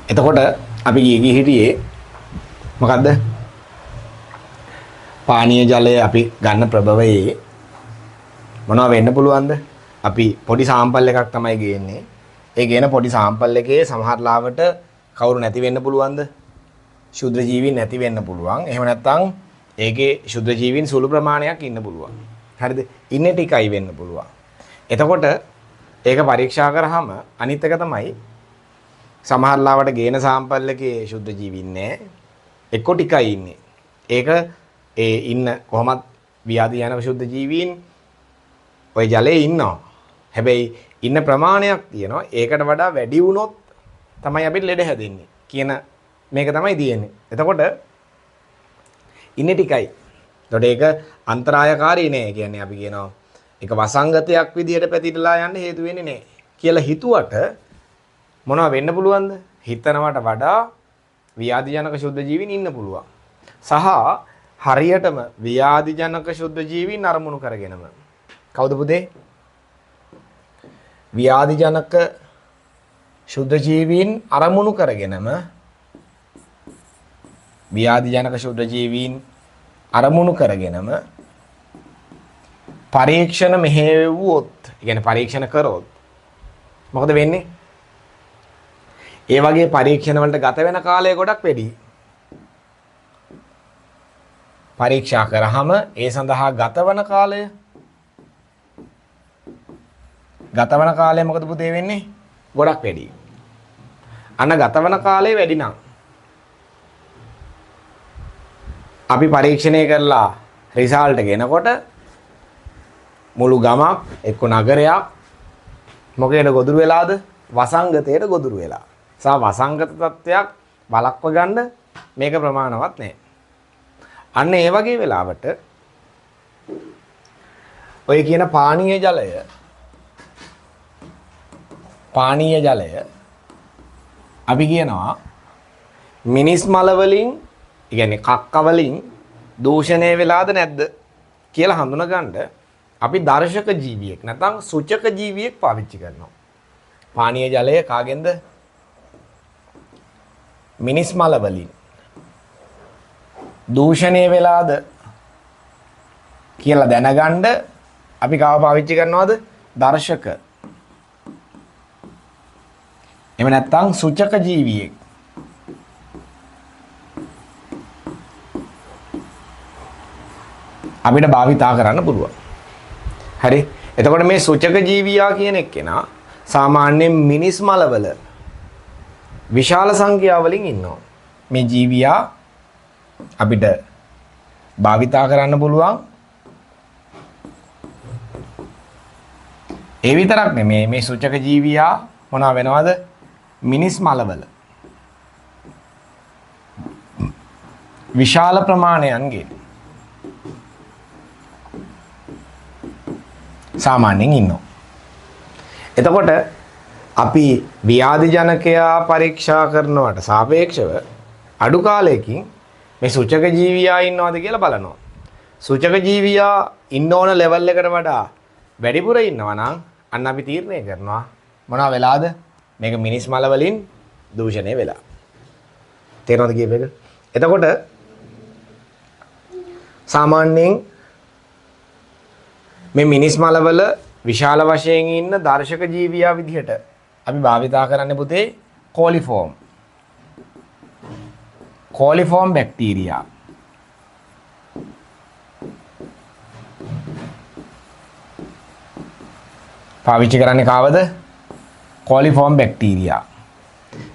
එතකොට අපි ගියේ හිටියේ මොකද්ද? පානීය ජලය අපි ගන්න ප්‍රභවයේ මොනවා වෙන්න පුළුවන්ද? අපි පොඩි සාම්පල් එකක් තමයි ගේන්නේ. ඒ ගේන පොඩි සාම්පල් එකේ සමහර ලාවට කවුරු නැති වෙන්න පුළුවන්ද? ශුද්ධ ජීවීන් නැති වෙන්න පුළුවන්. එහෙම නැත්නම් ඒකේ ශුද්ධ ජීවීන් සුළු ප්‍රමාණයක් ඉන්න පුළුවන්. හරිද? ඉන්නේ ටිකයි වෙන්න පුළුවන්. එතකොට ඒක පරීක්ෂා කරාම අනිත් එක තමයි සමහර ලාවට ගේන සාම්පල් එකේ ශුද්ධ ජීවීන් නැහැ. එක්ක ටිකයි ඉන්නේ. ඒක ඒ ඉන්න කොහොමත් ව්‍යාධි යන ශුද්ධ ජීවීන් ওই ජලයේ ඉන්නවා. හැබැයි ඉන්න ප්‍රමාණයක් තියෙනවා. ඒකට වඩා වැඩි වුණොත් තමයි අපිට ලෙඩ හැදෙන්නේ කියන මේක තමයි තියෙන්නේ. එතකොට ඉන්නේ ටිකයි. එතකොට ඒක අන්තරායකාරී නෑ. කියන්නේ අපි කියනවා ඒක වසංගතයක් විදියට පැතිරලා යන්න හේතු වෙන්නේ නෑ කියලා හිතුවට මොනව වෙන්න පුළුවන්ද? හිතනවට වඩා ව්‍යාධිජනක ශුද්ධ ජීවීන් ඉන්න පුළුවන්. සහ හරියටම ව්‍යාධිජනක ශුද්ධ ජීවීන් අරමුණු කරගෙනම. කවුද පුතේ? ව්‍යාධිජනක ශුද්ධ ජීවීන් අරමුණු කරගෙනම ව්‍යාධිජනක ශුද්ධ ජීවීන් අරමුණු කරගෙනම පරීක්ෂණ මෙහෙවුවොත්, يعني පරීක්ෂණ කරොත් මොකද වෙන්නේ? ඒ වගේ පරීක්ෂණ වලට ගත වෙන කාලය ගොඩක් වැඩි. පරීක්ෂා කරාම ඒ සඳහා ගතවන කාලය මොකද පුතේ වෙන්නේ? ගොඩක් වැඩි. අන්න ගතවන කාලය වැඩි නම් අපි පරීක්ෂණය කරලා රිසල්ට් ගෙනකොට මුළු ගමක් එක්ක නගරයක් මොකේද ගොදුරු වෙලාද? වසංගතයට ගොදුරු වෙලා. සා වසංගත තත්ත්වයක් වළක්ව ගන්න මේක ප්‍රමාණවත් නැහැ. අන්න ඒ වගේ වෙලාවට ඔය කියන පානීය ජලය අපි කියනවා මිනිස් මල වලින්, يعني කක්ක වලින් දූෂණය වෙලාද නැද්ද කියලා හඳුනා ගන්න අපි දර්ශක ජීවියෙක් නැත්නම් සුචක ජීවියෙක් පාවිච්චි කරනවා. පානීය ජලය කාගෙන්ද? මිනිස් මල වලින් දූෂණය වෙලාද කියලා දැනගන්න අපි කාව පාවිච්චි කරනවද? දර්ශක. එහෙම නැත්නම් සුචක ජීවියෙක්. අපිට භාවිතා කරන්න පුළුවන්. හරි. එතකොට මේ සුචක ජීවියා කියන එක්කෙනා සාමාන්‍යයෙන් මිනිස් මලවල විශාල සංඛ්‍යාවලින් ඉන්නවා. මේ ජීවියා අපිට භාවිතා කරන්න පුළුවන්. ඒ විතරක් නෙමෙයි මේ සුචක ජීවියා මොනවා වෙනවද? මිනිස් මලවල විශාල ප්‍රමාණයන්ගේ සාමාන්‍යයෙන් ඉන්නවා. එතකොට අපි ව්‍යාධිජනකයා පරීක්ෂා කරනවට සාපේක්ෂව අඩු කාලයකින් මේ සුචක ජීවියා ඉන්නවද කියලා බලනවා. සුචක ජීවියා ඉන්න ඕන ලෙවල් එකට වඩා වැඩිපුර ඉන්නවා නම් අන්න අපි තීරණය කරනවා මොනවා වෙලාද? මේක මිනිස් මල වලින් දූෂණය වෙලා. තේරෙනවද කියපේක? එතකොට සාමාන්‍යයෙන් මේ මිනිස් මලවල විශාල වශයෙන් ඉන්න දර්ශක ජීවියා විදිහට අපි භාවිතා කරන්නේ පුතේ කෝලිෆෝම් බැක්ටීරියා. පාවිච්චි කරන්නේ කාවද? කෝලිෆෝම් බැක්ටීරියා.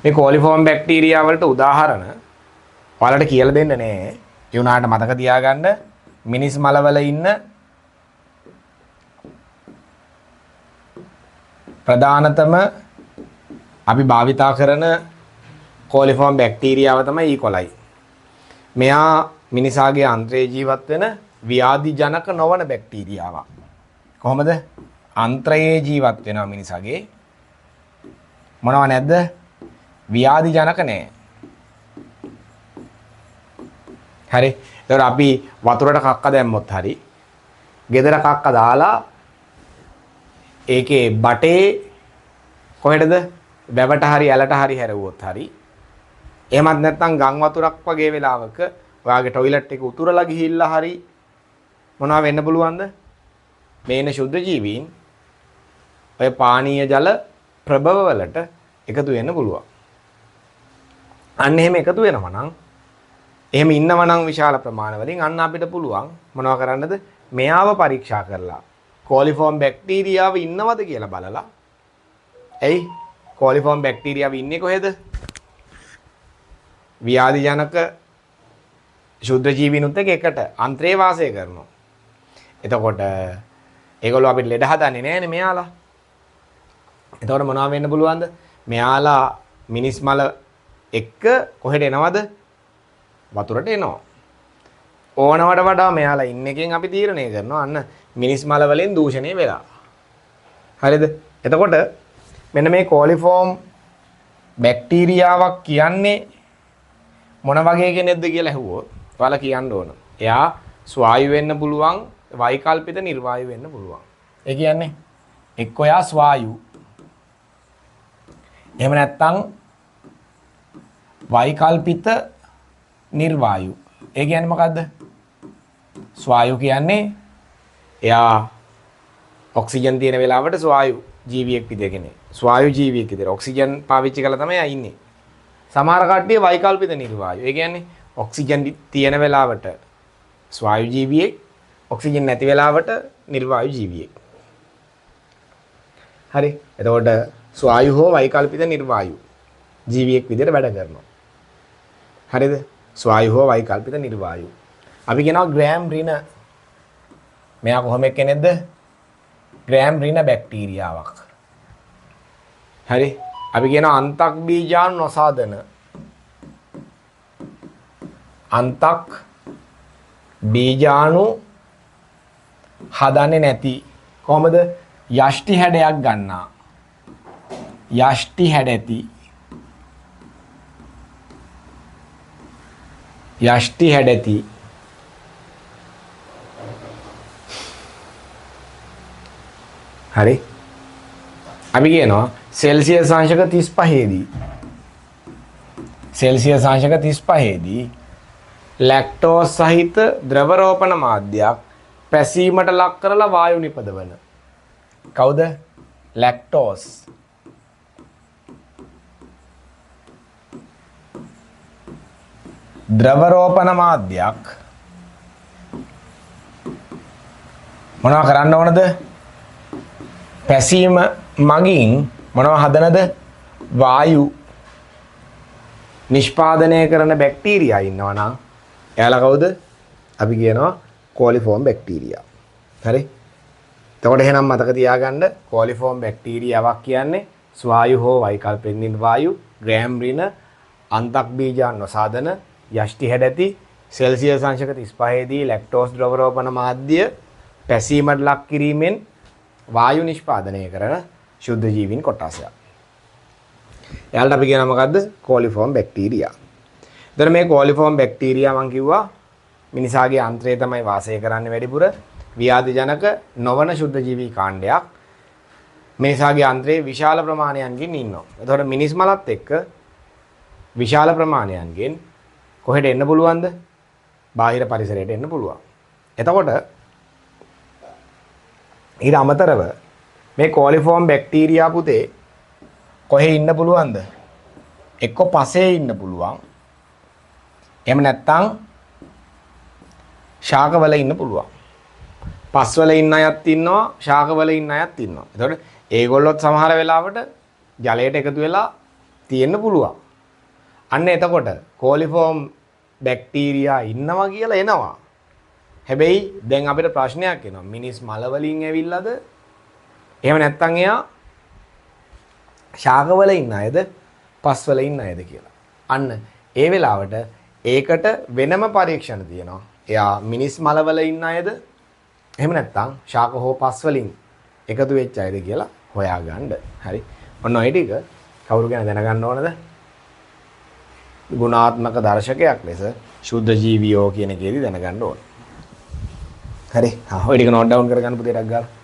මේ කෝලිෆෝම් බැක්ටීරියා වලට උදාහරණ ඔයාලට කියලා දෙන්න නෑ. ඒ උනාට මතක තියාගන්න මිනිස් මලවල ඉන්න ප්‍රධානතම අපි භාවිතා කරන කෝලිෆෝම් බැක්ටීරියාව තමයි ඊකොලයි. මෙයා මිනිසාගේ අන්ත්‍රයේ ජීවත් වෙන ව්‍යාධිජනක නොවන බැක්ටීරියාවක්. කොහොමද? අන්ත්‍රයේ ජීවත් වෙනවා මිනිසාගේ. මොනව නැද්ද? ව්‍යාධිජනක නැහැ. හරි. ඒතර අපි වතුරට කක්ක දැම්මොත් හරි, ගෙදර කක්ක දාලා ඒකේ බටේ කොහෙටද? වැවට හරි ඇලට හරි හැරෙව්වොත් හරි එහෙමත් නැත්නම් ගම් වතුරක් වගේ වෙලාවක ඔයාගේ টয়ලට් එක උතුරලා ගිහිල්ලා හරි මොනවා වෙන්න පුළුවන්ද? මේන ශුද්ධ ජීවීන් ඔය පානීය ජල ප්‍රභව වලට එකතු වෙන්න පුළුවන්. අන්න එහෙම එකතු වෙනවා නම් එහෙම ඉන්නවා නම් විශාල ප්‍රමාණ වලින් අන්න අපිට පුළුවන් මොනවා කරන්නද? මෙයාව පරීක්ෂා කරලා කොලිෆෝම් බැක්ටීරියාව ඉන්නවද කියලා බලලා. එයි කොලිෆෝම් බැක්ටීරියාව ඉන්නේ කොහෙද? ව්‍යාධි ජනක ශුද්ධ ජීවීනුත් එකට අන්ත්‍රේ වාසය කරනවා. එතකොට ඒගොල්ලෝ අපිට ලෙඩ හදන්නේ නැහැනේ මෙයාලා. එතකොට මොනවා වෙන්න පුළුවන්ද? මෙයාලා මිනිස් මල එක්ක කොහෙට එනවද? වතුරට එනවා. ඕනවට වඩා මෙයාලා ඉන්න එකෙන් අපි තීරණය කරනවා අන්න මිනිස් මල වලින් දූෂණය වෙලා. හරිද? එතකොට මෙන්න මේ කොලිෆෝම් බැක්ටීරියාවක් කියන්නේ මොන වගේ කෙනෙක්ද කියලා ඇහුවොත් ඔයාලා කියන්න ඕන. එයා ස්වායු වෙන්න පුළුවන්, වෛකල්පිත නිර්වායු වෙන්න පුළුවන්. ඒ කියන්නේ එක්ක එයා ස්වායු. එහෙම නැත්නම් වෛකල්පිත නිර්වායු. ඒ කියන්නේ මොකද්ද? ස්වායු කියන්නේ එයා ඔක්සිජන් තියෙන වෙලාවට ස්වායු ජීවියෙක් විදිහට ස්වායු ජීවියෙක් විදිහට ඔක්සිජන් පාවිච්චි කරලා තමයි එයා ඉන්නේ. සමහර කට්ටිය වෛකල්පිත නිර්වායු. ඒ කියන්නේ ඔක්සිජන් තියෙන වෙලාවට ස්වායු ජීවියෙක්, ඔක්සිජන් නැති වෙලාවට නිර්වායු ජීවියෙක්. හරි. එතකොට ස්වායු හෝ වෛකල්පිත නිර්වායු ජීවියෙක් විදිහට වැඩ කරනවා. හරිද? ස්වායු හෝ වෛකල්පිත නිර්වායු. අපි කියනවා ග්‍රෑම් රින. මෙයා කොහොම කෙනෙක්ද? ග්‍රෑම් රින බැක්ටීරියාවක්. හරි. අපි කියනවා අන්තක් බීජාණු නොසාදන. අන්තක් බීජාණු හදන්නේ නැති. කොහොමද? යෂ්ටි හැඩයක් ගන්නා. යෂ්ටි හැඩැති. යෂ්ටි හැඩැති. හරි. අපි කියනවා සෙල්සියස් අංශක 35 දී සෙල්සියස් අංශක 35 දී ලැක්ටෝස් සහිත ද්‍රව රෝපණ මාධ්‍යයක් පැසීමට ලක් කරලා වායු නිපදවන. කවුද? ලැක්ටෝස්. ද්‍රව රෝපණ මාධ්‍යයක් මොනවා කරන්න ඕනද? පැසීම මගින් මොනවා හදනද? වායු නිෂ්පාදනය කරන බැක්ටීරියා ඉන්නවා නම් එයාලා කවුද? අපි කියනවා කොලිෆෝම් බැක්ටීරියා. හරි. එතකොට එහෙනම් මතක තියාගන්න කොලිෆෝම් බැක්ටීරියාවක් කියන්නේ ස්වායු හෝ වෛකල්පික නිර්වායු, ග්‍රෑම් රින, අන්තක් බීජාණු නොසාදන, යෂ්ටි හැඩැති, සෙල්සියස් අංශක 35 දී ලැක්ටෝස් ද්‍රව රෝපණ මාධ්‍ය පැසීමට ලක් කිරීමෙන් වායු නිෂ්පාදනය කරන ශුද්ධ ජීවීන් කොටසක්. එයාලට අපි කියනවා මොකද්ද? කොලිෆෝම් බැක්ටීරියා. එතන මේ කොලිෆෝම් බැක්ටීරියා මම කිව්වා මිනිසාගේ අන්ත්‍රයේ තමයි වාසය කරන්නේ වැඩිපුර. ව්‍යාධි ජනක නොවන ශුද්ධ ජීවී කාණ්ඩයක්. මිනිසාගේ අන්ත්‍රයේ විශාල ප්‍රමාණයන්ගෙන් ඉන්නවා. එතකොට මිනිස් මලත් එක්ක විශාල ප්‍රමාණයන්ගෙන් කොහෙට එන්න පුළුවන්ද? බාහිර පරිසරයට එන්න පුළුවන්. එතකොට ඊට අමතරව මේ කොලිෆෝම් බැක්ටීරියා පුතේ කොහේ ඉන්න පුළුවන්ද? එක්ක පසේ ඉන්න පුළුවන්. එහෙම නැත්නම් ශාකවල ඉන්න පුළුවන්. පස්වල ඉන්න අයත් ඉන්නවා, ශාකවල ඉන්න අයත් ඉන්නවා. එතකොට ඒගොල්ලොත් සමහර වෙලාවට ජලයට එකතු වෙලා තියෙන්න පුළුවන්. අන්න එතකොට කොලිෆෝම් බැක්ටීරියා ඉන්නවා කියලා එනවා. හැබැයි දැන් අපිට ප්‍රශ්නයක් එනවා. මිනිස් මල වලින් ඇවිල්ලාද? එහෙම නැත්නම් එයා ශාකවල ඉන්න අයද, පස්වල ඉන්න අයද කියලා. අන්න ඒ වෙලාවට ඒකට වෙනම පරීක්ෂණ තියෙනවා. එයා මිනිස් මලවල ඉන්න අයද, එහෙම නැත්නම් ශාක හෝ පස් වලින් එකතු වෙච්ච අයද කියලා හොයාගන්න. හරි. ඔන්න ඔය ටික කවුරු ගැන දැනගන්න ඕනද? ගුණාත්මක දර්ශකයක් ලෙස ශුද්ධ ජීවියෝ කියන එකේදී දැනගන්න ඕන. හරි. ඔය ටික නෝට් ඩවුන් කරගන්න පුතේ ටක් ගාලා.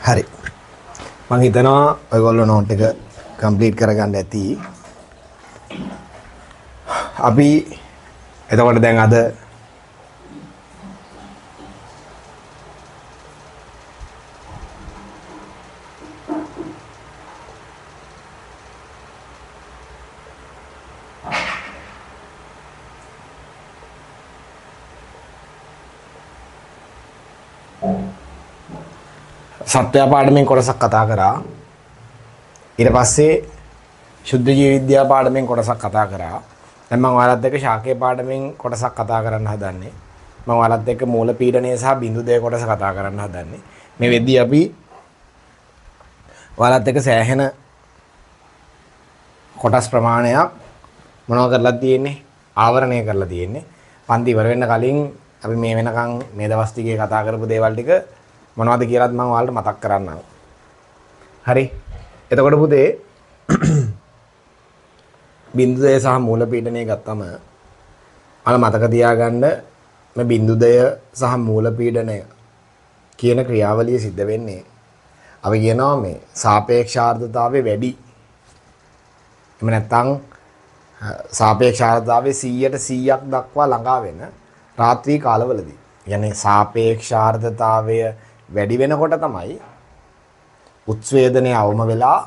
හරි. මම හිතනවා ඔයගොල්ලෝ නෝට් එක කම්ප්ලීට් කරගන්න ඇති. අපි එතකොට දැන් අද සත්‍ය පාඩමෙන් කොටසක් කතා කරා. ඊට පස්සේ ශුද්ධ ජීව විද්‍යා පාඩමෙන් කොටසක් කතා කරා. දැන් මම ඔයාලත් එක්ක ශාකීය පාඩමෙන් කොටසක් කතා කරන්න හදන්නේ. මම ඔයාලත් එක්ක මූල පීඩනය සහ බිඳු දෙක කොටස කතා කරන්න හදන්නේ. මේ වෙද්දී අපි ඔයාලත් එක්ක සෑහෙන කොටස් ප්‍රමාණයක් මොනව කරලා තියෙන්නේ? ආවරණය කරලා තියෙන්නේ. පන්ති ඉවර වෙන්න කලින් අපි මේ වෙනකන් මේ දවස් ටිකේ කතා කරපු දේවල් ටික මොනවද කියලාත් මම ඔයාලට මතක් කරන්නම්. හරි. එතකොට පුතේ බිඳුදය සහ මූල පීඩනය ගත්තම අර මතක තියාගන්න මේ බිඳුදය සහ මූල පීඩනය කියන ක්‍රියාවලිය සිද්ධ වෙන්නේ අපි කියනවා මේ සාපේක්ෂ ආර්ද්‍රතාවය වැඩි. එහෙම නැත්නම් සාපේක්ෂ ආර්ද්‍රතාවය 100ට 100ක් දක්වා ළඟා වෙන රාත්‍රී කාලවලදී. يعني සාපේක්ෂ ආර්ද්‍රතාවය වැඩි වෙනකොට තමයි උත්ස්වේදනය අවම වෙලා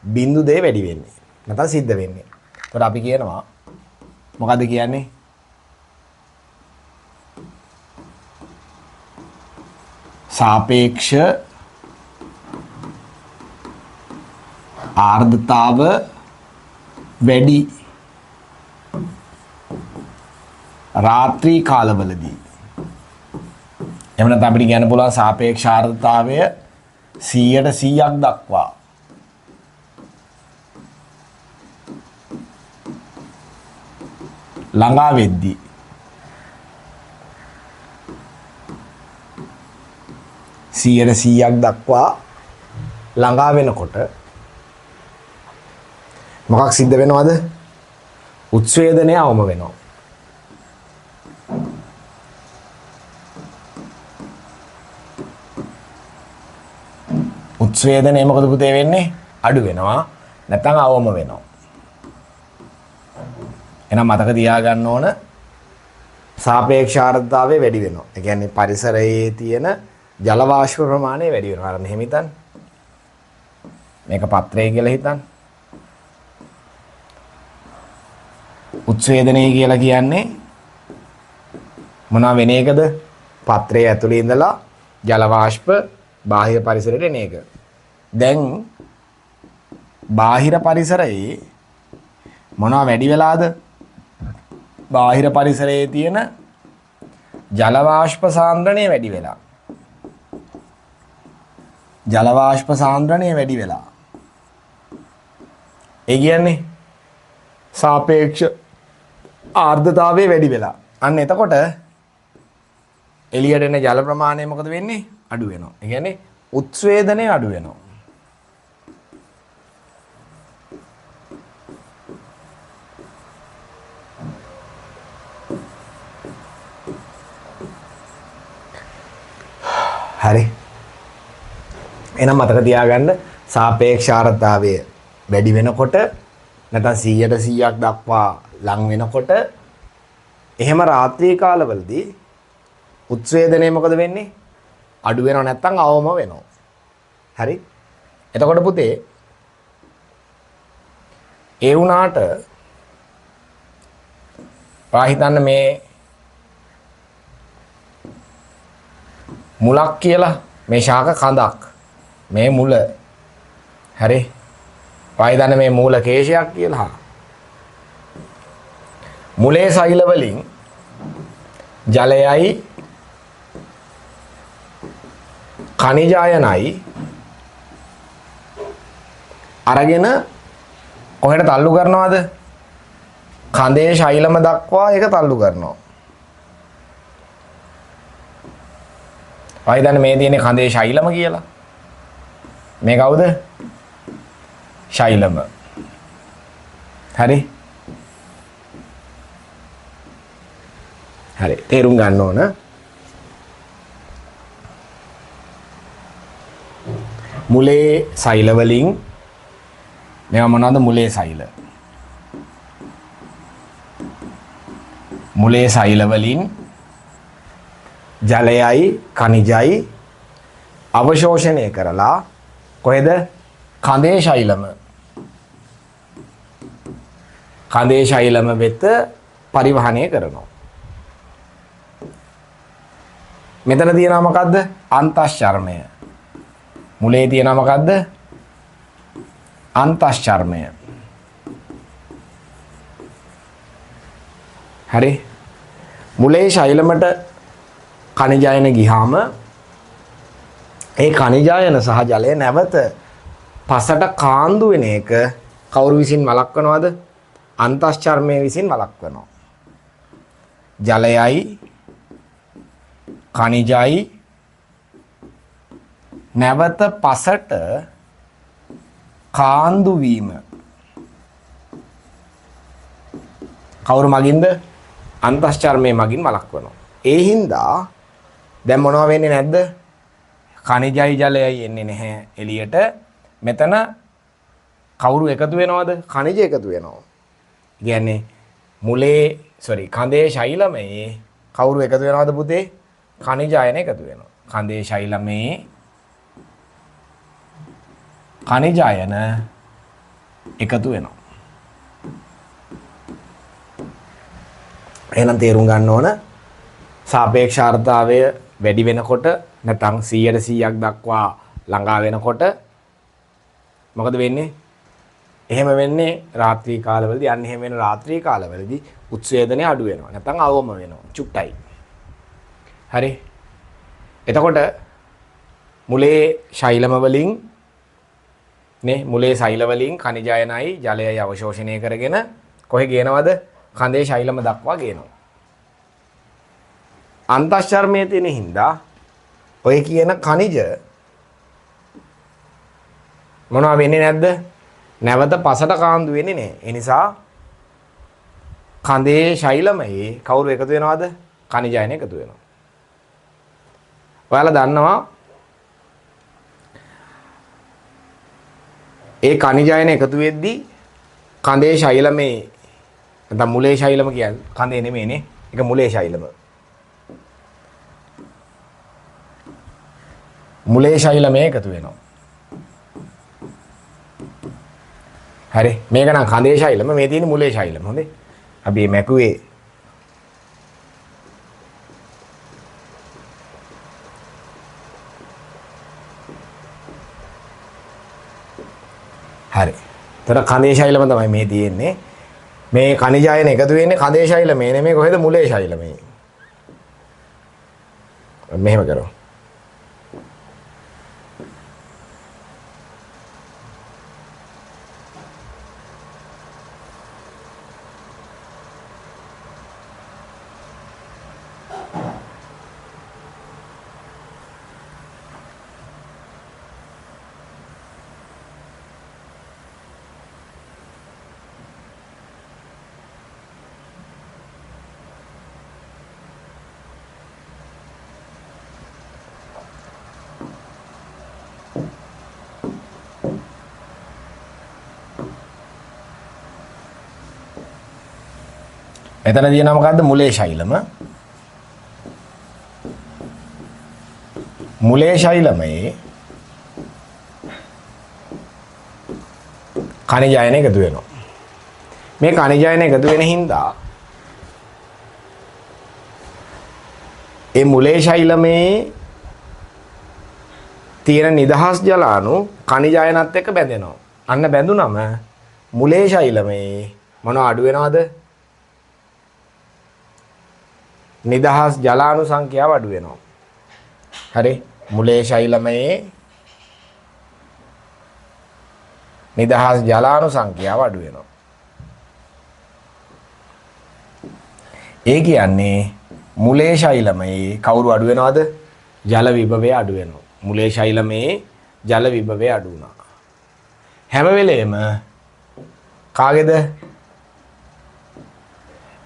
බිඳුදය වැඩි වෙන්නේ. නැත්නම් සිද්ධ වෙන්නේ. ඒකට අපි කියනවා මොකද්ද කියන්නේ? සාපේක්ෂ ආර්ද්‍රතාව වැඩි රාත්‍රී කාලවලදී. එහෙම නැත්නම් අපිට කියන්න පුළුවන් සාපේක්ෂ ආර්ද්‍රතාවය 100ට 100ක් දක්වා ළඟා වෙද්දී සියයට 100ක් දක්වා ළඟා වෙනකොට මොකක් සිද්ධ වෙනවද? උත්ස්වේදනය අවම වෙනවා. උත්ස්වේදනය මොකද පුතේ වෙන්නේ? අඩු වෙනවා. නැත්නම් අවම වෙනවා. එහෙනම් මතක තියාගන්න ඕන සාපේක්ෂ ආර්ද්‍රතාවය වැඩි වෙනවා. ඒ කියන්නේ පරිසරයේ තියෙන ජල වාෂ්ප ප්‍රමාණය වැඩි වෙනවා. අර මෙහෙම හිතන්න. මේක පත්‍රය කියලා හිතන්න. උත්ස්වේදනය කියලා කියන්නේ මොනවා වෙන එකද? පත්‍රයේ ඇතුලේ ඉඳලා ජල වාෂ්ප බාහිර පරිසරයට එන එක. දැන් බාහිර පරිසරයේ මොනවා වැඩි වෙලාද? බාහිර පරිසරයේ තියෙන ජල වාෂ්ප සාන්ද්‍රණය වැඩි වෙලා. ජල වාෂ්ප සාන්ද්‍රණය වැඩි වෙලා. ඒ කියන්නේ සාපේක්ෂ ආර්ද්‍රතාවය වැඩි වෙලා. අන්න එතකොට එළියට එන ජල ප්‍රමාණය මොකද වෙන්නේ? අඩු වෙනවා. ඒ කියන්නේ උත්ස්වේදනය අඩු වෙනවා. හරි. එහෙනම් මතක තියාගන්න සාපේක්ෂ ආර්ද්‍රතාවය වැඩි වෙනකොට නැත්නම් 100ට 100ක් දක්වා ලං වෙනකොට එහෙම රාත්‍රී කාලවලදී උත්ස්වේදනය මොකද වෙන්නේ? අඩු වෙනව නැත්නම් අවම වෙනවා. හරි. එතකොට පුතේ ඒ වුණාට පාහිතන්න මේ මුලක් කියලා මේ ශාක කඳක් මේ මුල හරි පාහිතන්න මේ මූල කේශයක් කියලා මුලේ සෛල වලින් ජලයයි खनिज आयनයි අරගෙන කොහෙට තල්ලු කරනවද? කඳේ ශෛලම දක්වා ඒක තල්ලු කරනවා. ආයිදන්න මේ තියෙන්නේ කඳේ ශෛලම කියලා. මේ කවුද? ශෛලම. හරි. හරි. තේරුම් ගන්න ඕන. මුලේ සෛල වලින් මේවා මොනවද මුලේ සෛල මුලේ සෛල වලින් ජලයයි කනිජයි අවශෝෂණය කරලා කොහෙද කඳේ ශෛලම වෙත පරිවහනය කරනවා. මෙතන තියෙනවා මොකද්ද? අන්තශ්චර්මය. මුලේ තියෙනවා මොකද්ද? අන්තශ්චර්මය. හරි. මුලේ ශෛලමට කනිජයන ගියාම ඒ කනිජයන සහ ජලය නැවත පසට කාන්දු වෙන එක කවුරු විසින් වළක්වනවද? අන්තශ්චර්මය විසින් වළක්වනවා. ජලයයි කනිජයි නැවත පසට කාන්දු වීම කවුරු මගින්ද? අන්තශ්චර්මය මගින් වළක්වනවා. ඒ හින්දා දැන් මොනව වෙන්නේ නැද්ද? කනිජයි ජලයයි එන්නේ නැහැ එළියට. මෙතන කවුරු එකතු වෙනවද? කනිජ එකතු වෙනවා. කියන්නේ කඳේ ශෛලමේ කවුරු එකතු වෙනවද පුතේ? කනිජයන එකතු වෙනවා. කඳේ ශෛලමේ කනිජයන එකතු වෙනවා. එහෙනම් තේරුම් ගන්න ඕන සාපේක්ෂාර්ථතාවය වැඩි වෙනකොට නැත්නම් 100%ක් දක්වා ළඟා වෙනකොට මොකද වෙන්නේ? එහෙම වෙන්නේ රාත්‍රී කාලවලදී. අන්න එහෙම වෙන රාත්‍රී කාලවලදී උත්සේදනය අඩු වෙනවා. නැත්නම් අවම වෙනවා. චුට්ටයි. හරි. එතකොට මුලේ ශෛලම වලින් මුලේ සෛල වලින් කනිජයනයි ජලයයි අවශෝෂණය කරගෙන කොහෙ ගේනවද? කඳේ ශෛලම දක්වා ගේනවා. අන්තශ්චර්මයේ තියෙන හින්දා ඔය කියන කනිජ මොනවා වෙන්නේ නැද්ද? නැවත පසට කාන්දු වෙන්නේ නැහැ. ඒ නිසා කඳේ ශෛලමයේ කවුරු එකතු වෙනවද? කනිජයන එකතු වෙනවා. ඔයාලා දන්නවා ඒ කනිජයන එකතු වෙද්දී කඳේ ශෛලමේ නැත්නම් මුලේ ශෛලම කියන්නේ කඳේ නෙමෙයිනේ. ඒක මුලේ ශෛලම. මුලේ ශෛලමේ එකතු වෙනවා. හරි. මේක නම් කඳේ ශෛලම, මේ තියෙන්නේ මුලේ ශෛලම. හොඳේ. අපි මේ මැකුවේ හරි. තර කඳේ ශෛලම තමයි මේ තියෙන්නේ. මේ කනිජයන එකතු වෙන්නේ කඳේ ශෛලමේ නෙමෙයි. කොහෙද? මුලේ ශෛලමේ. මෙහෙම කරමු. මෙතන තියෙනවා මොකද්ද? මුලේ ශෛලම. මුලේ ශෛලමේ කනිජයන එකතු වෙනවා. මේ කනිජයන එකතු වෙන හින්දා ඒ මුලේ ශෛලමේ තියෙන නිදහස් ජලාණු කනිජයනත් එක්ක බැඳෙනවා. අන්න බැඳුනම මුලේ ශෛලමේ මොනව අඩු වෙනවද? නිදහස් ජලාණු සංඛ්‍යාව අඩු වෙනවා. හරි. මුලේ ශෛලමේ නිදහස් ජලාණු සංඛ්‍යාව අඩු වෙනවා. ඒ කියන්නේ මුලේ ශෛලමේ කවුරු අඩු වෙනවද? ජල විභවය අඩු වෙනවා. මුලේ ශෛලමේ ජල විභවය අඩු වුණා. හැම වෙලේම කාගේද?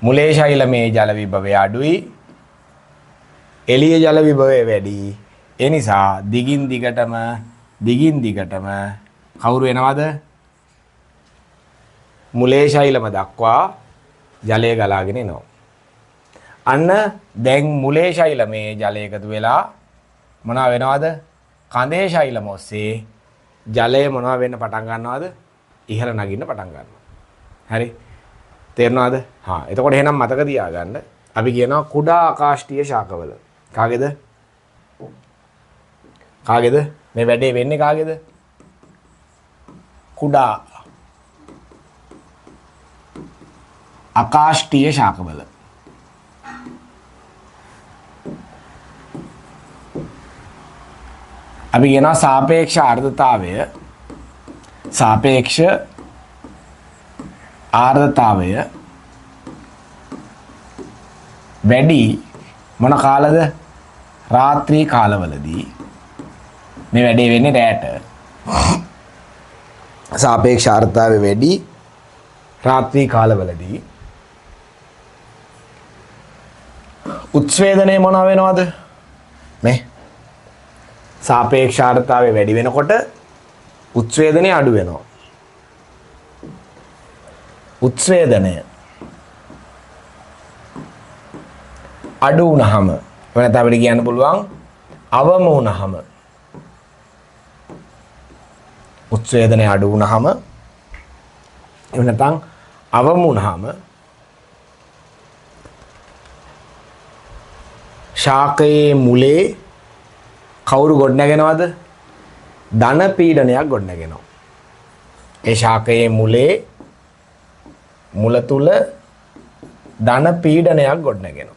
මුලේ ශෛලමේ ජල විභවය අඩුයි. එළිය ජල විභවය වැඩි. ඒ නිසා දිගින් දිගටම දිගින් දිගටම කවුරු එනවද? මුලේ ශෛලම දක්වා ජලය ගලාගෙන එනවා. අන්න දැන් මුලේ ශෛලමේ ජලය එකතු වෙලා මොනවා වෙනවද? කඳේ ශෛලම ඔස්සේ ජලය මොනවා වෙන්න පටන් ගන්නවද? ඉහළ නගින්න පටන් ගන්නවා. හරි. තේරෙනවද? හා. එතකොට එහෙනම් මතක තියාගන්න අපි කියනවා කුඩා ආකාශීය ශාකවල. කාගේද? කාගේද? මේ වැඩේ වෙන්නේ කාගේද? කුඩා ආකාශීය ශාකවල. අපි කියනවා සාපේක්ෂ ආර්ද්‍රතාවය වැඩි මොන කාලද? රාත්‍රී කාලවලදී. මේ වැඩේ වෙන්නේ රැට. සාපේක්ෂ ආර්ද්‍රතාවය වැඩි රාත්‍රී කාලවලදී. උත්ස්වේදනය මොනවා වෙනවද? මේ සාපේක්ෂ ආර්ද්‍රතාවය වැඩි වෙනකොට උත්ස්වේදනය අඩු වෙනවා. උත්ස්වේදනය අඩු වුණාම වෙනත අපිට කියන්න පුළුවන් අවම වුණාම. උත්ස්වේදනය අඩු වුණාම එහෙම නැත්නම් අවම වුණාම ශාකයේ මුලේ කවුරු ගොඩනගෙනවද? ධන පීඩනයක් ගොඩනගෙනවා. ඒ ශාකයේ මුල තුල ධන පීඩනයක් ගොඩනගෙනවා.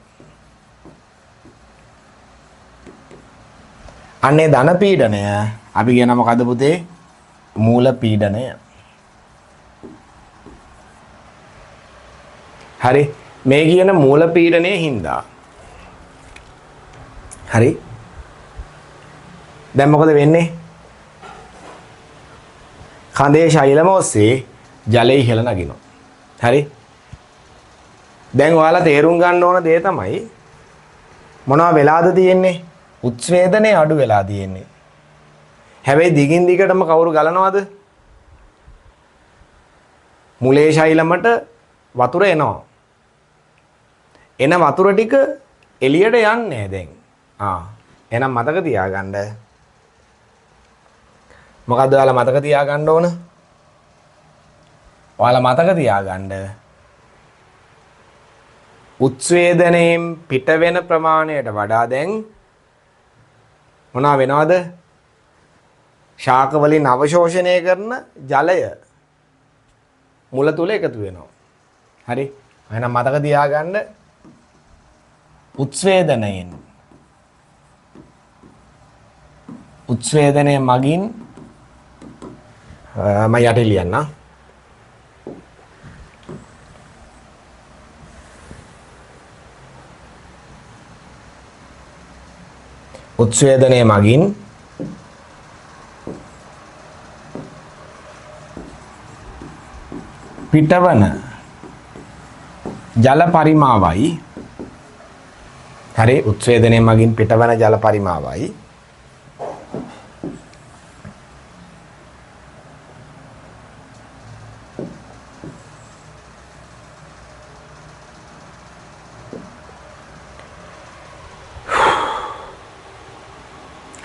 අන්නේ ධන පීඩනය අපි කියන මොකද්ද පුතේ? මූල පීඩනය. හරි. මේ කියන මූල පීඩනයේ හින්දා හරි. දැන් මොකද වෙන්නේ? කඳේ ශෛලම ඔස්සේ ජලය ඉහළ නගිනවා. හරි. දැන් ඔයාලා තේරුම් ගන්න ඕන දේ තමයි මොනවා වෙලාද තියෙන්නේ? උත්ස්වේදනය අඩු වෙලා තියෙන්නේ. හැබැයි දිගින් දිගටම කවුරු ගලනවද? මුලේ ශෛලමට වතුර එනවා. එන වතුර ටික එළියට යන්නේ දැන්. එහෙනම් මතක තියාගන්න. මොකද්ද ඔයාලා මතක තියාගන්න ඕන? ඔයාලා මතක තියාගන්න උත්ස්වේදනයෙන් පිට වෙන ප්‍රමාණයට වඩා දැන් මොනවා වෙනවද? ශාක වලින් අවශෝෂණය කරන ජලය මුල තුල එකතු වෙනවා. හරි. එහෙනම් මතක තියාගන්න උත්ස්වේදනය මගින් මම යට ලියන්න. උත්ස්වේදනය මගින් පිටවන ජල පරිමාවයි හරි උත්ස්වේදනය මගින් පිටවන ජල පරිමාවයි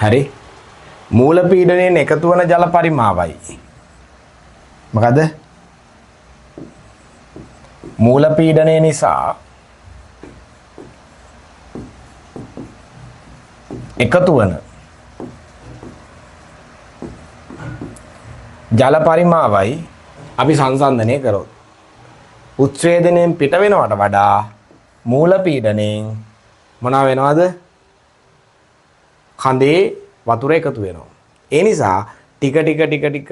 හරි මූල පීඩනයෙන් එකතු වන ජල පරිමාවයි මොකද මූල පීඩනය නිසා එකතු වන ජල පරිමාවයි අපි සංසන්දනය කරොත් උත්ස්වේදනයෙන් පිට වෙනවට වඩා මූල පීඩනයෙන් මොනවා වෙනවද? කඳේ වතුර එකතු වෙනවා. ඒ නිසා ටික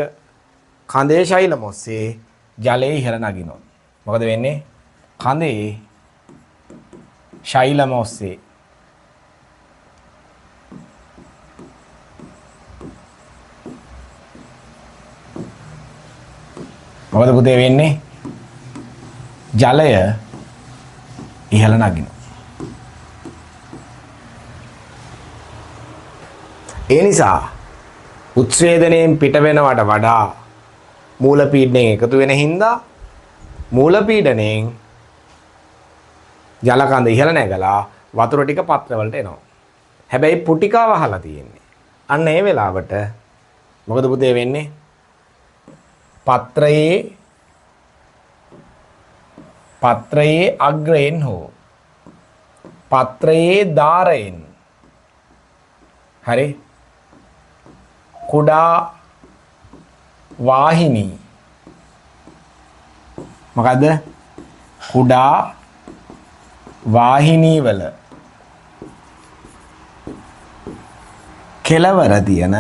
කඳේ ශෛලම ඔස්සේ ජලය ඉහළ නගිනවා. මොකද වෙන්නේ? කඳේ ශෛලම ඔස්සේ මොකද පුතේ වෙන්නේ? ජලය ඉහළ නගිනවා. ඒ නිසා උත්සේදනයෙන් පිට වෙනවට වඩා මූල පීඩණයෙන් එකතු වෙන හින්දා මූල පීඩණයෙන් ජල කඳ ඉහළ නැගලා වතුර ටික පත්‍ර වලට එනවා. හැබැයි පුටිකාව අහලා තියෙන්නේ. අන්න ඒ වෙලාවට මොකද පුතේ වෙන්නේ? පත්‍රයේ අග්‍රයෙන් හෝ පත්‍රයේ දාරයෙන් හරි කුඩා වාහිනී මොකද්ද? කුඩා වාහිනී වල කෙළවර තියෙන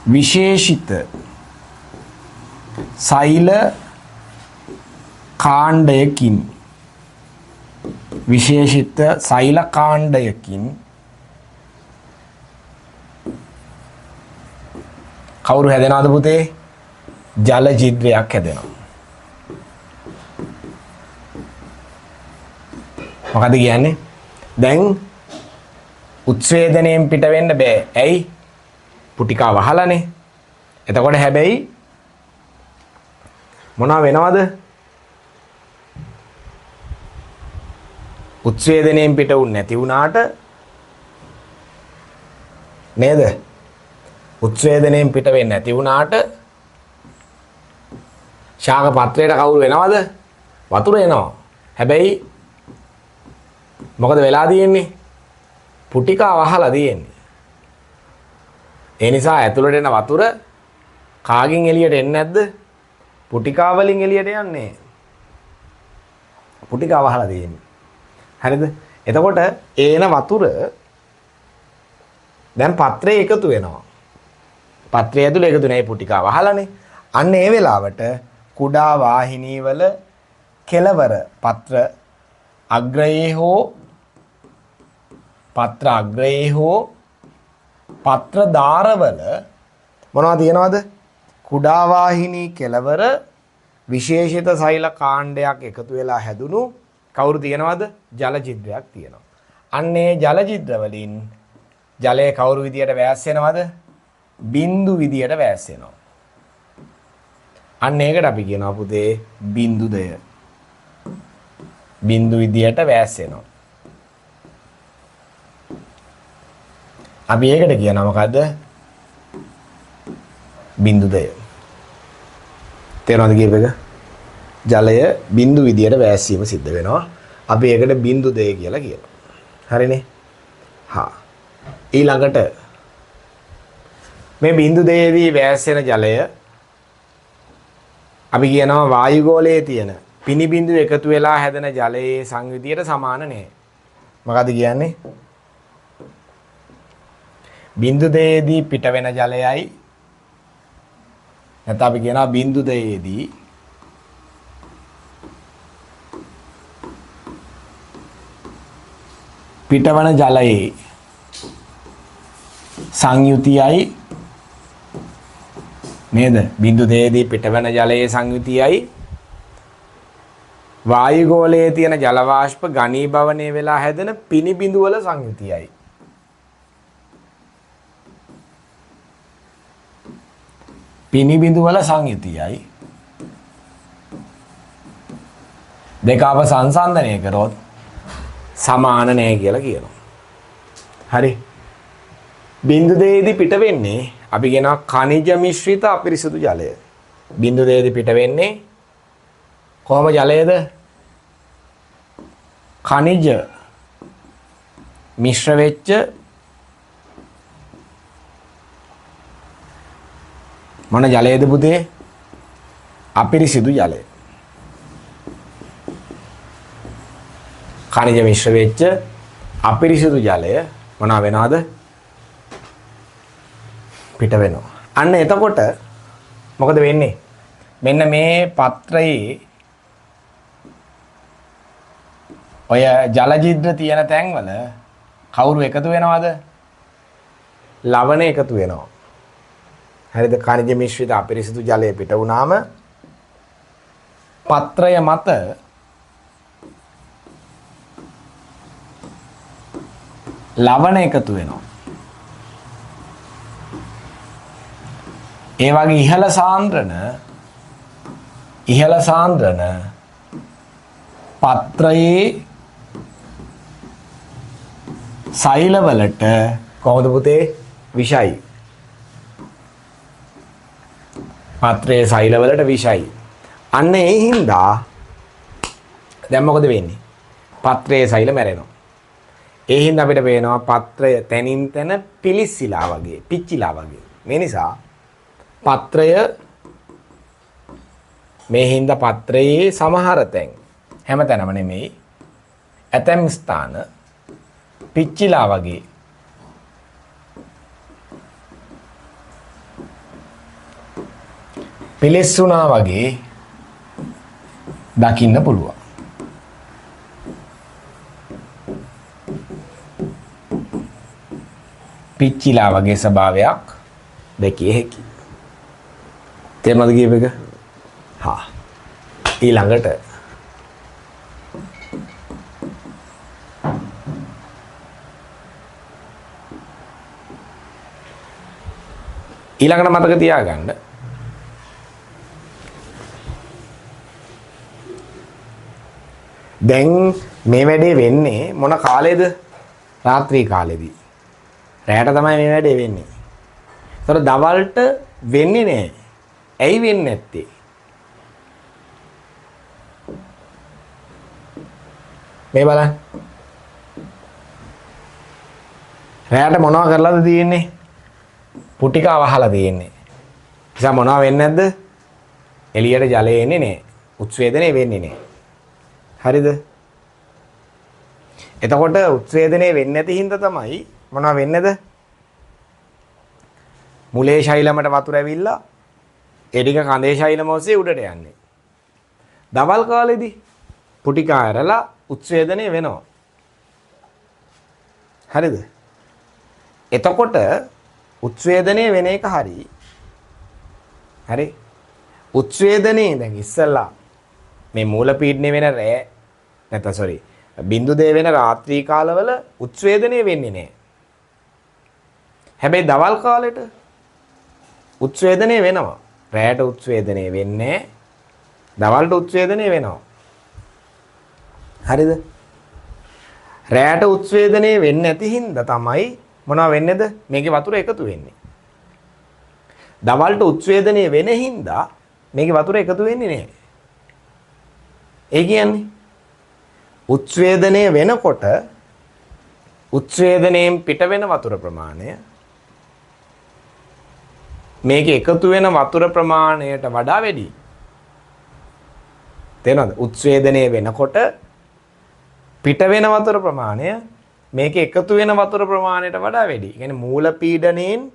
විශේෂිත සෛල කාණ්ඩයකින් විශේෂිත සෛල කාණ්ඩයකින් කවුරු හැදෙනවද පුතේ? ජල ජිද්‍රයක් හැදෙනවා. මොකද කියන්නේ? දැන් උත්සේදනයෙන් පිට වෙන්න බෑ. ඇයි? පුටිකාව වහලානේ. එතකොට හැබැයි මොනවා වෙනවද? උත්සේදනයෙන් පිට වුනේ නැති වුණාට නේද? උත්සේදනයෙන් පිට වෙන්නේ නැති වුණාට ශාක පත්‍රයට කවුරු වෙනවද? වතුර එනවා. හැබැයි මොකද වෙලා තියෙන්නේ? පුටිකාව වහලා තියෙන්නේ. ඒ නිසා ඇතුළට එන වතුර කාගෙන් එළියට එන්නේ නැද්ද? පුටිකාව වලින් එළියට යන්නේ. පුටිකාව වහලා තියෙන්නේ. හරිද? එතකොට ඒන වතුර දැන් පත්‍රයේ එකතු වෙනවා. පත්‍රය ඇතුළේ එකතු වෙන ඒ පුටිකාව වහලානේ. අන්න ඒ වෙලාවට කුඩා වාහිනී වල කෙළවර පත්‍ර අග්‍රයේ හෝ පත්‍ර දාරවල මොනවද තියෙනවද? කුඩා වාහිනී කෙළවර විශේෂිත සෛල කාණ්ඩයක් එකතු වෙලා හැදුණු කවුරු තියෙනවද? ජල ජිද්‍රයක් තියෙනවා. අන්නේ ජල ජිද්‍ර වලින් ජලය කවුරු විදියට වෑස් වෙනවද? බින්දු විදියට වෑස් වෙනවා. අන්න ඒකට අපි කියනවා පුතේ බින්දුදය. බින්දු විදියට වෑස් වෙනවා. අපි ඒකට කියනවා මොකද්ද? බින්දුදය. තේරෙනවද කියපේක? ජලය බින්දු විදියට වෑස් වීම සිද්ධ වෙනවා. අපි ඒකට බින්දුදය කියලා කියනවා. හරිනේ? හා. ඊළඟට මේ බින්දුදයේදී වෑස් වෙන ජලය අපි කියනවා වායුගෝලයේ තියෙන පිනි බින්දු එකතු වෙලා හැදෙන ජලයේ සංයුතියට සමාන නැහැ. මොකද කියන්නේ? බින්දුදයේදී පිට වෙන ජලයයි නැත්නම් අපි කියනවා බින්දුදයේදී පිටවන ජලයේ සංයුතියයි නේද? බින්දුදයේදී පිටවන ජලයේ සංයුතියයි වායුගෝලයේ තියෙන ජල වාෂ්ප ඝනීභවණය වෙලා හැදෙන පිනි බිඳු වල සංයුතියයි. පිනි බිඳු වල සංයුතියයි දෙක අප සංසන්දනය කරොත් සමාන නැහැ කියලා කියනවා. හරි. බින්දුදයේදී පිට වෙන්නේ අපි කියනවා ඛනිජ මිශ්‍රිත අපිරිසුදු ජලය. බින්දුදයේදී පිට වෙන්නේ කොහොම ජලයේද? ඛනිජ මිශ්‍ර වෙච්ච මොන ජලයේද පුතේ? අපිරිසිදු ජලය. ඛනිජ මිශ්‍ර වෙච්ච අපිරිසිදු ජලය මොනවා වෙනවද? පිට වෙනවා. අන්න එතකොට මොකද වෙන්නේ? මෙන්න මේ පත්‍රයේ ඔය ජල ජිද්‍ර තියෙන තැන්වල කවුරු එකතු වෙනවද? ලවණ එකතු වෙනවා. හරිද? ඛනිජ මිශ්‍රිත අපිරිසිදු ජලය පිට වුණාම පත්‍රය මත ලවණ එකතු වෙනවා. ඒ වගේ ඉහළ සාන්ද්‍රණ පත්‍රයේ සෛලවලට කොහොමද පුතේ විෂයි. පත්‍රයේ සෛලවලට විෂයි. අන්න ඒ හින්දා දැන් මොකද වෙන්නේ? පත්‍රයේ සෛල මැරෙනවා. ඒ හින්දා අපිට පේනවා පත්‍රය තනින් තන පිලිසිලා වගේ, පිච්චිලා වගේ. මේ නිසා පත්‍රය මේ හින්දා පත්‍රයේ සමහර තැන් හැමතැනම නෙමෙයි ඇතැම් ස්ථාන පිච්චිලා වගේ පිලිස්සුනා වගේ දකින්න පුළුවන්. පිච්චිලා වගේ ස්වභාවයක් දැකිය හැකියි. තේරුණාද කියප එක? හා. ඊළඟට මතක තියාගන්න දැන් මේ වැඩේ වෙන්නේ මොන කාලේද? රාත්‍රී කාලෙදී. රැයට තමයි මේ වැඩේ වෙන්නේ. ඒතර දවල්ට වෙන්නේ නැහැ. ඇයි වෙන්නේ නැත්තේ? මේ බලන්න. රැයට මොනව කරලාද තියෙන්නේ? පුටිකා වහලා තියෙන්නේ. නිසා මොනව වෙන්නේ නැද්ද? එළියට ජලය එන්නේ නැහැ. උත්සේදනය වෙන්නේ නැහැ. හරිද? එතකොට උත්සේදනය වෙන්නේ නැති හින්දා තමයි මොනව වෙන්නේද? මුලේ ශෛලමට වතුර ඇවිල්ලා එඩික කඳේ ශෛලම ඔස්සේ උඩට යන්නේ. දවල් කාලෙදී පුටිකා ඇරලා උත්සේදනය වෙනවා. හරිද? එතකොට උත්සේදනය වෙන එක හරි. හරි? උත්සේදනයේ දැන් ඉස්සල්ලා මේ මූල පීඩනය වෙන රැය නැත්නම් සෝරි බිඳු දේ වෙන රාත්‍රී කාලවල උත්සේදනය වෙන්නේ නැහැ. හැබැයි දවල් කාලෙට උත්සේදනය වෙනවා. රැයට උත්සේදනය වෙන්නේ දවල්ට උත්සේදනය වෙනවා. හරිද? රැයට උත්සේදනය වෙන්නේ නැති හින්දා තමයි මොනවා වෙන්නේද? මේකේ වතුර එකතු වෙන්නේ. දවල්ට උත්සේදනය වෙන හින්දා මේකේ වතුර එකතු වෙන්නේ නැහැ. ඒ කියන්නේ උත්සේදනය වෙනකොට උත්සේදනයෙන් පිට වෙන වතුර ප්‍රමාණය මේකේ එකතු වෙන වතුර ප්‍රමාණයට වඩා වැඩි. තේරෙනවද? උත්සේදනය වෙනකොට පිට වෙන වතුර ප්‍රමාණය මේකේ එකතු වෙන වතුර ප්‍රමාණයට වඩා වැඩි. ඒ කියන්නේ මූල පීඩනයෙන්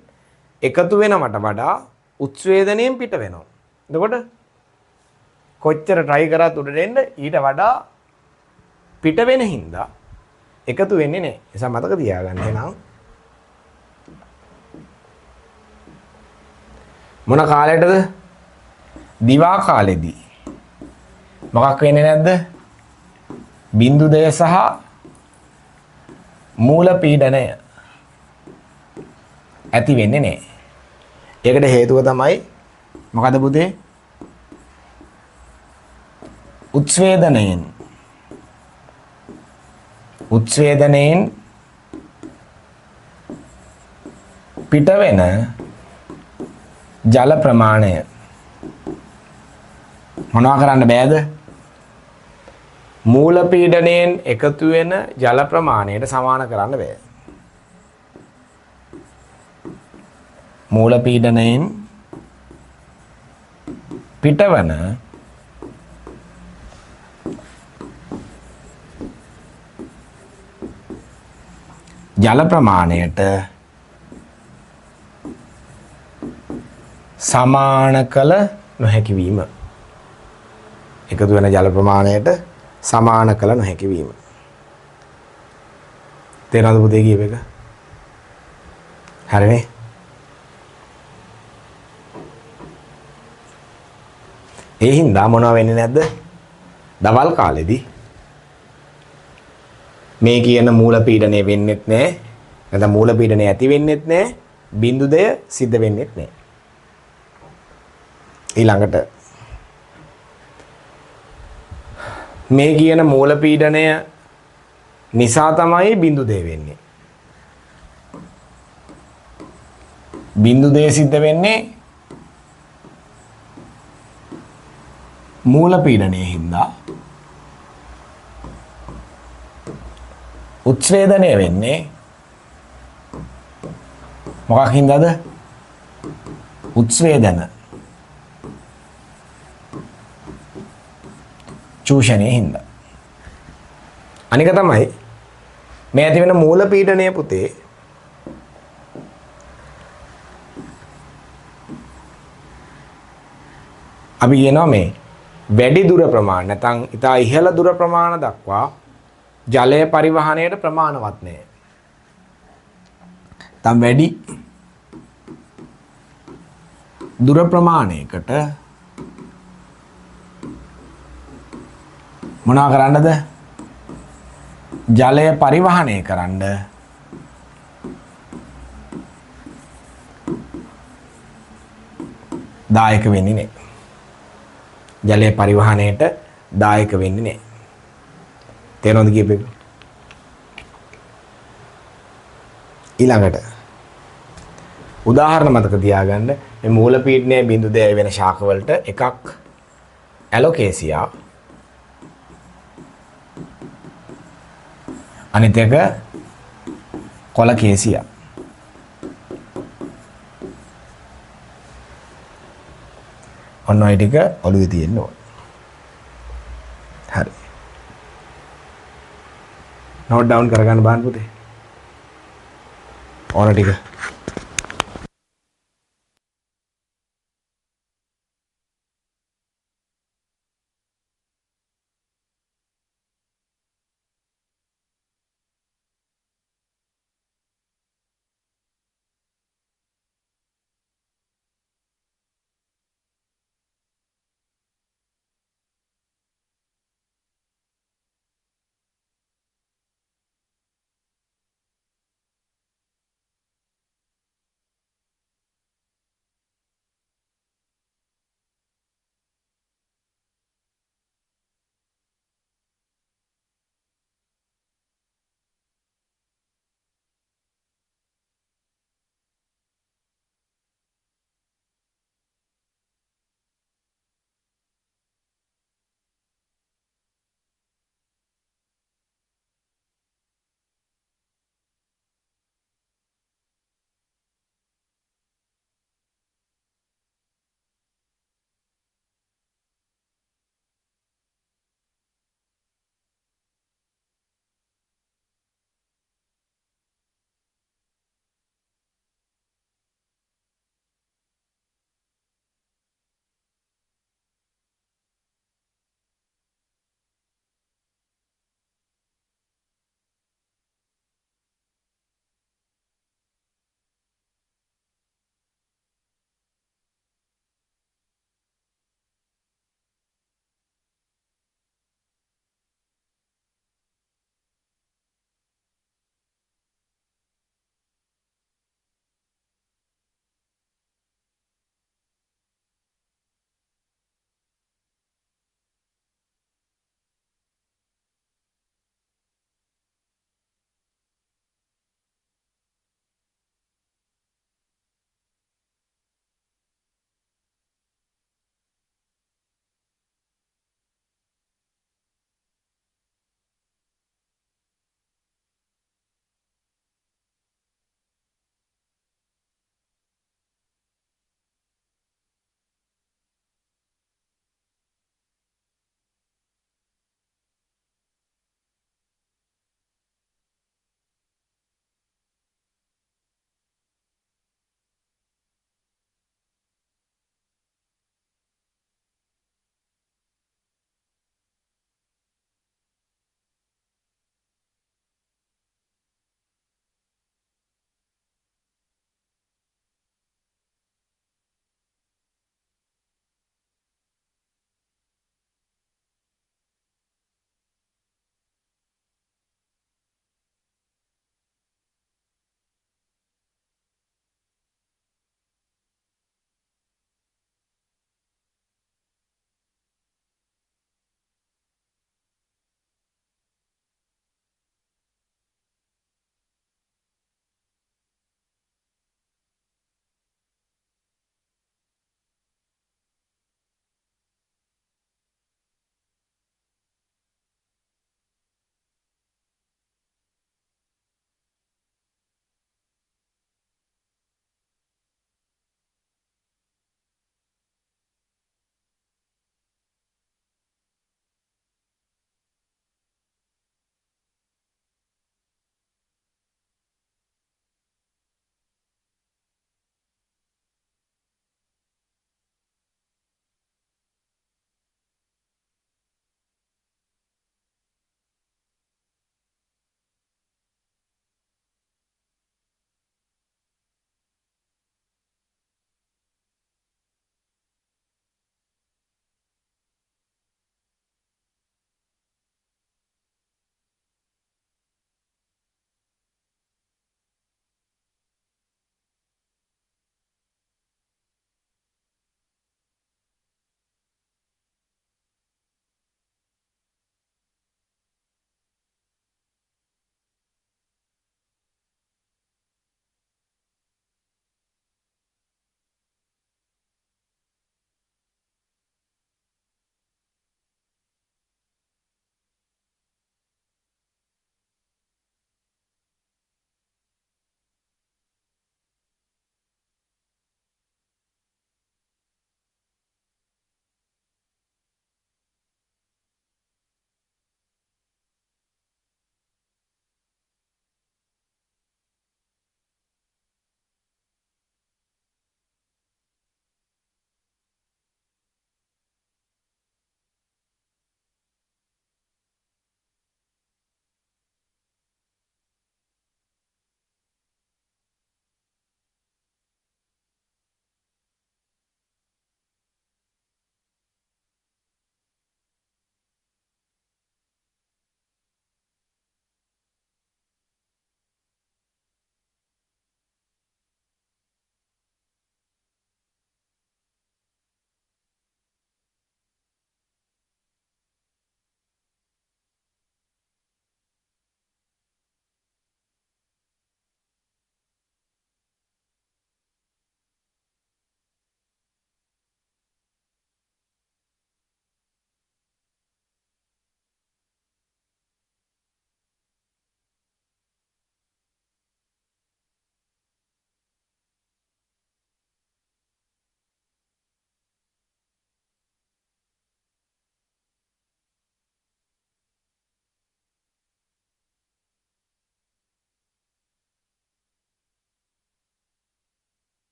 එකතු වෙනවට වඩා උත්සේදනයෙන් පිට වෙනවා. එතකොට කොච්චර try කරත් උඩට එන්න ඊට වඩා පිට වෙන හින්දා එකතු වෙන්නේ නැහැ. ඒ නිසා මතක තියාගන්න. එහෙනම් මොන කාලයටද? දිවා කාලෙදී. මොකක් වෙන්නේ නැද්ද? බිඳුදය සහ මූල පීඩනය ඇති වෙන්නේ නැහැ. ඒකට හේතුව තමයි මොකද පුතේ? උත්සේදනයෙන් පිට වෙන ජල ප්‍රමාණය මොනවා කරන්න බෑද? මූල පීඩනයෙන් එකතු වෙන ජල ප්‍රමාණයට සමාන කරන්න බෑ. මූල පීඩනයෙන් පිටවන ජල ප්‍රමාණයට සමාන කළ නොහැකි වීම. එකතු වෙන ජල ප්‍රමාණයට සමාන කළ නොහැකි වීම. තේරෙනවද පුතේ කියප එක? හරිනේ. ඒ හින්දා මොනව වෙන්නේ නැද්ද? දවල් කාලෙදී මේ කියන මූල පීඩනය වෙන්නෙත් නැහැ. නැත්නම් මූල පීඩනය ඇති වෙන්නෙත් නැහැ. බිඳුදය සිද්ධ වෙන්නෙත් නැහැ. ඊළඟට මේ කියන මූල පීඩනය නිසා තමයි බිඳු දේ වෙන්නේ. බිඳු දේ සිද්ධ වෙන්නේ මූල පීඩනයේ හින්දා. උච්ඡේදනය වෙන්නේ මොකක් හින්දාද? උච්ඡේදන චූෂණයේ හින්දා. අනික තමයි මේ ඇති වෙන මූල පීඩනය පුතේ අපි කියනවා මේ වැඩි දුර ප්‍රමාණ නැත්නම් ඉතා ඉහළ දුර ප්‍රමාණ දක්වා ජලය පරිවහණයට ප්‍රමාණවත් නැහැ. තම වැඩි දුර ප්‍රමාණයකට මොනවා කරන්නද? ජලය පරිවහණය කරන්න දායක වෙන්නේ නැහැ. ජලය පරිවහණයට දායක වෙන්නේ නැහැ. තේරෙනවද කියපේ? ඊළඟට උදාහරණ මතක තියාගන්න මේ මූල පීඩනයේ බිඳු දෙය වෙන ශාක වලට එකක් ඇලොකේසියා අනිත් එක කොලකේසියා. ඔන්න ඔය ටික ඔළුවේ තියෙන්න ඕන. හරි. නෝට් ඩවුන් කරගන්න බාන්න පුතේ. ඕන ටික.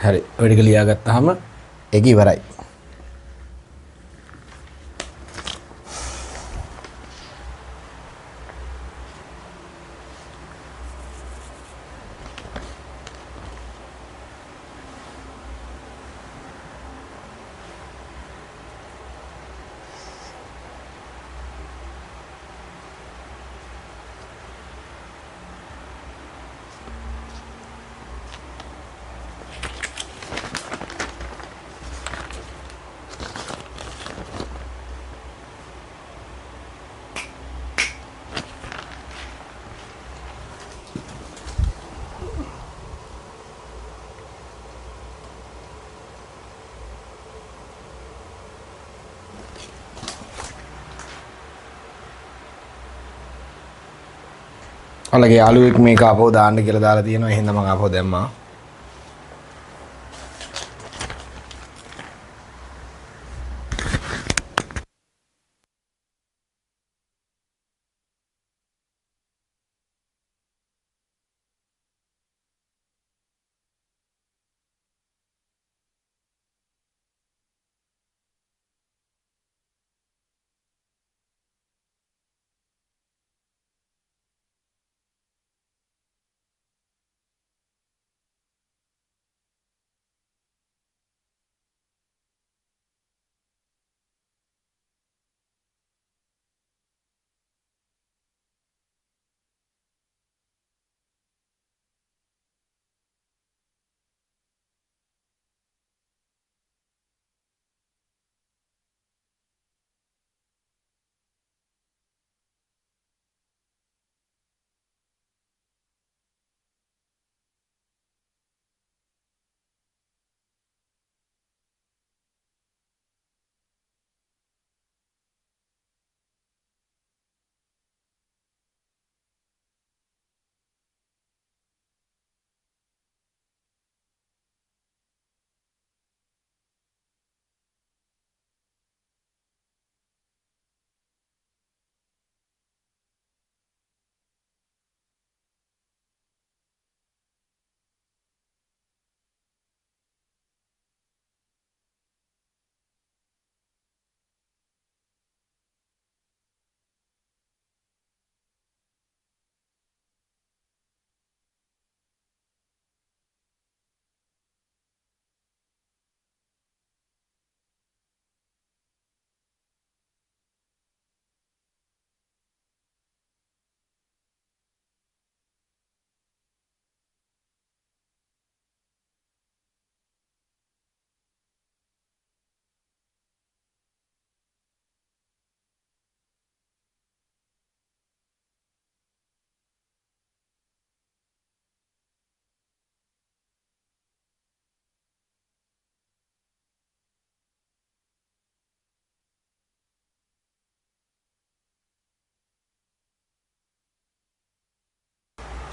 හරි ඔය ටික ලියාගත්තාම ඒක ඉවරයි. ඔයාලගේ යාළුවෙක් මේක ආපහු දාන්න කියලා දාලා තියෙනවා. එහෙනම් මම ආපහු දැම්මා.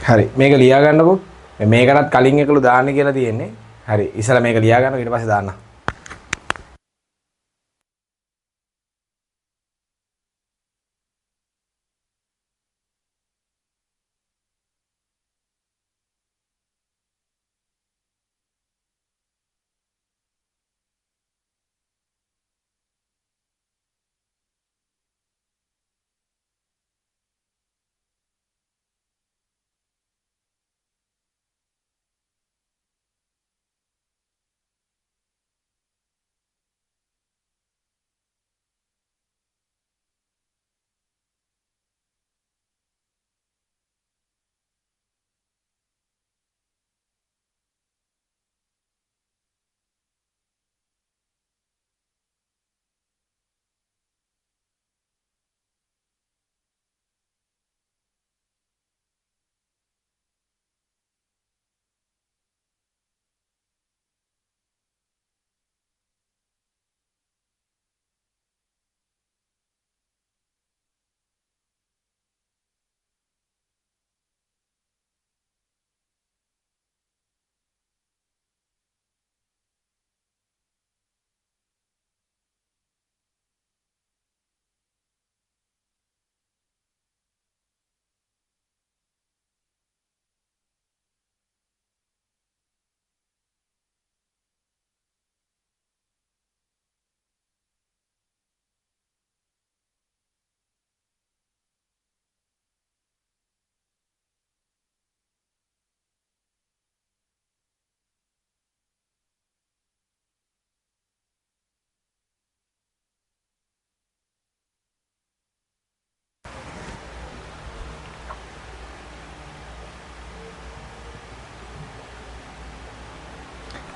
හරි මේක ලියා ගන්නකෝ. මේකටත් කලින් එකලු දාන්න කියලා තියෙන්නේ. හරි ඉස්සලා මේක ලියා ගන්න ඊට පස්සේ දාන්න.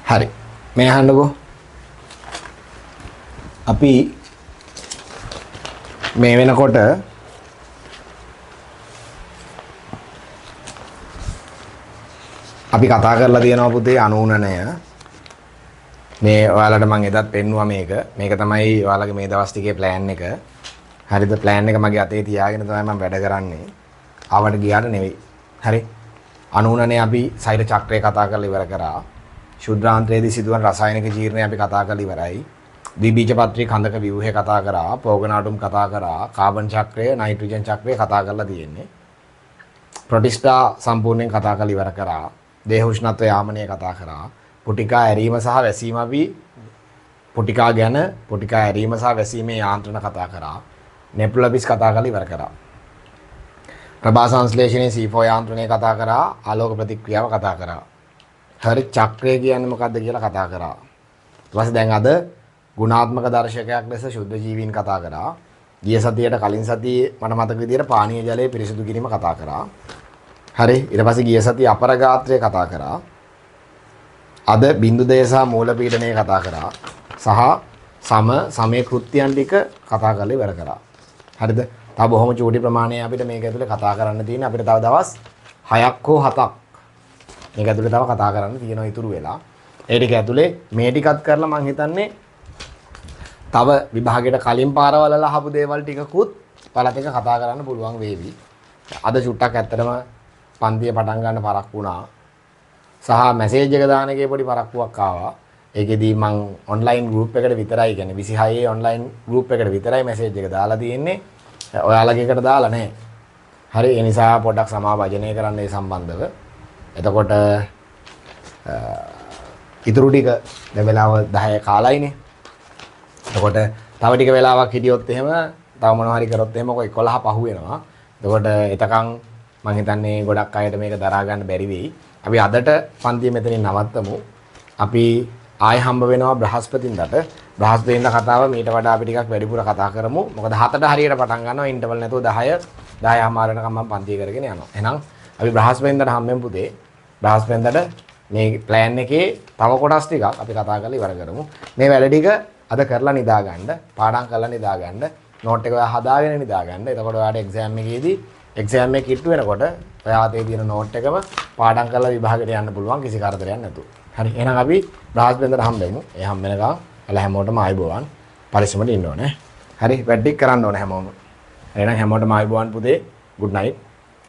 හරි. මේ අහන්නකෝ. අපි මේ වෙනකොට අපි කතා කරලා තියෙනවා පුතේ අනුනනය. මේ ඔයාලට මම එදත් පෙන්නුවා මේක. මේක තමයි ඔයාලගේ මේ දවස් ටිකේ ප්ලෑන් එක. හරිද? ප්ලෑන් එක මගේ අතේ තියාගෙන තමයි මම වැඩ කරන්නේ. ආවට ගියාට නෙවෙයි. හරි. අනුනනය අපි සෛර චක්‍රය කතා කරලා ඉවර කරා. ශුද්ධාන්ත්‍රයේදී සිදුවන රසායනික ජීර්ණය අපි කතා කරලා ඉවරයි. ද්විබීජපත්‍රී කඳක ව්‍යුහය කතා කරා. පෝගනාටුම් කතා කරා. කාබන් චක්‍රය, නයිට්‍රජන් චක්‍රය කතා කරලා තියෙන්නේ. ප්‍රොටිස්ටා සම්පූර්ණයෙන් කතා කරලා ඉවර කරා. දේහ උෂ්ණත්ව යාමනය කතා කරා. පුටිකා ඇරීම සහ වැසීම අපි පුටිකා ගැන පුටිකා ඇරීම සහ වැසීමේ යාන්ත්‍රණ කතා කරා. නෙපුලපිස් කතා කරලා ඉවර කරා. ප්‍රභා සංශ්ලේෂණයේ C4 යාන්ත්‍රණය කතා කරා. ආලෝක ප්‍රතික්‍රියාව කතා කරා. හරි චක්‍රය කියන්නේ මොකක්ද කියලා කතා කරා. ඊට පස්සේ දැන් අද ගුණාත්මක දර්ශකයක් ලෙස ශුද්ධ ජීවීන් කතා කරා. ගිය සතියේට කලින් සතියේ මට මතක විදියට පානීය ජලය පිරිසිදු කිරීම කතා කරා. හරි ඊට පස්සේ ගිය සතියේ අපරගාත්‍රය කතා කරා. අද බිඳු දේ සහ මූල පීඩනය කතා කරා. සහ සමේ කෘත්‍යයන් ටික කතා කරලා ඉවර කරා. හරිද? තව බොහොම චූටි ප්‍රමාණයක් අපිට මේක ඇතුලේ කතා කරන්න තියෙන අපිට තව දවස් 6ක් හෝ 7ක් මේක ඇතුලේ තව කතා කරන්න තියෙනවා ඉතුරු වෙලා. ඒ ටික ඇතුලේ මේ ටිකත් කරලා මම හිතන්නේ තව විභාගයට කලින් පාරවල අහපු දේවල් ටිකකුත් පළත් එක කතා කරන්න පුළුවන් වේවි. අද චුට්ටක් ඇත්තටම පන්තිය පටන් ගන්න පරක් වුණා. සහ මැසේජ් එක දාන එකේ පොඩි පරක්කුවක් ආවා. ඒකෙදී මම ඔන්ලයින් ගෲප් එකට විතරයි කියන්නේ 26 ඔන්ලයින් ගෲප් එකට විතරයි මැසේජ් එක දාලා තියෙන්නේ. ඔයාලගේ එකට දාලා නැහැ. හරි ඒ නිසා පොඩ්ඩක් සමාවජනය කරන්න ඒ සම්බන්ධව. එතකොට ඉතුරු ටික දැන් වෙලාව 10 කාලයිනේ. එතකොට තව ටික වෙලාවක් හිටියොත් එහෙම තව මොනවා හරි කරොත් එහෙම ඔය 11 පහ වෙනවා. එතකොට එතකන් මම හිතන්නේ ගොඩක් අයට මේක දරා ගන්න බැරි වෙයි. අපි අදට පන්තිය මෙතනින් නවත්තමු. අපි ආයෙ හම්බ වෙනවා බ්‍රහස්පතින්දට. බ්‍රහස්පතින්දා කතාව මීට වඩා අපි ටිකක් වැඩිපුර කතා කරමු. මොකද 7ට හරියට පටන් ගන්නවා ඉන්ටර්වල් නැතුව 10:00 වෙනකම් මම පන්තිය කරගෙන යනවා. එහෙනම් අපි බ්‍රහස්පතින්දට හම්බෙමු පුතේ. බ්‍රහස්පතින්දට මේ ප්ලෑන් එකේ තව කොටස් ටිකක් අපි කතා කරලා ඉවර කරමු. මේ වැඩ ටික අද කරලා නිදා ගන්න, පාඩම් කරලා නිදා ගන්න, නෝට් එක ඔයා හදාගෙන නිදා ගන්න. එතකොට ඔයාලට එක්සෑම් එකේදී එක්සෑම් එක කිට්ටු වෙනකොට ඔයා අතේ තියෙන නෝට් එකම පාඩම් කරලා විභාගයට යන්න පුළුවන් කිසි කරදරයක් නැතුව. හරි එහෙනම් අපි බ්‍රහස්පතින්දට හම්බෙමු. ඒ හම්බ වෙනකම් ඔයාලා හැමෝටම ආයිබෝවන්. පරිස්සමට ඉන්න ඕනේ. හරි වැඩ ටික කරන්න ඕනේ හැමෝම. එහෙනම් හැමෝටම ආයිබෝවන් පුතේ. good night.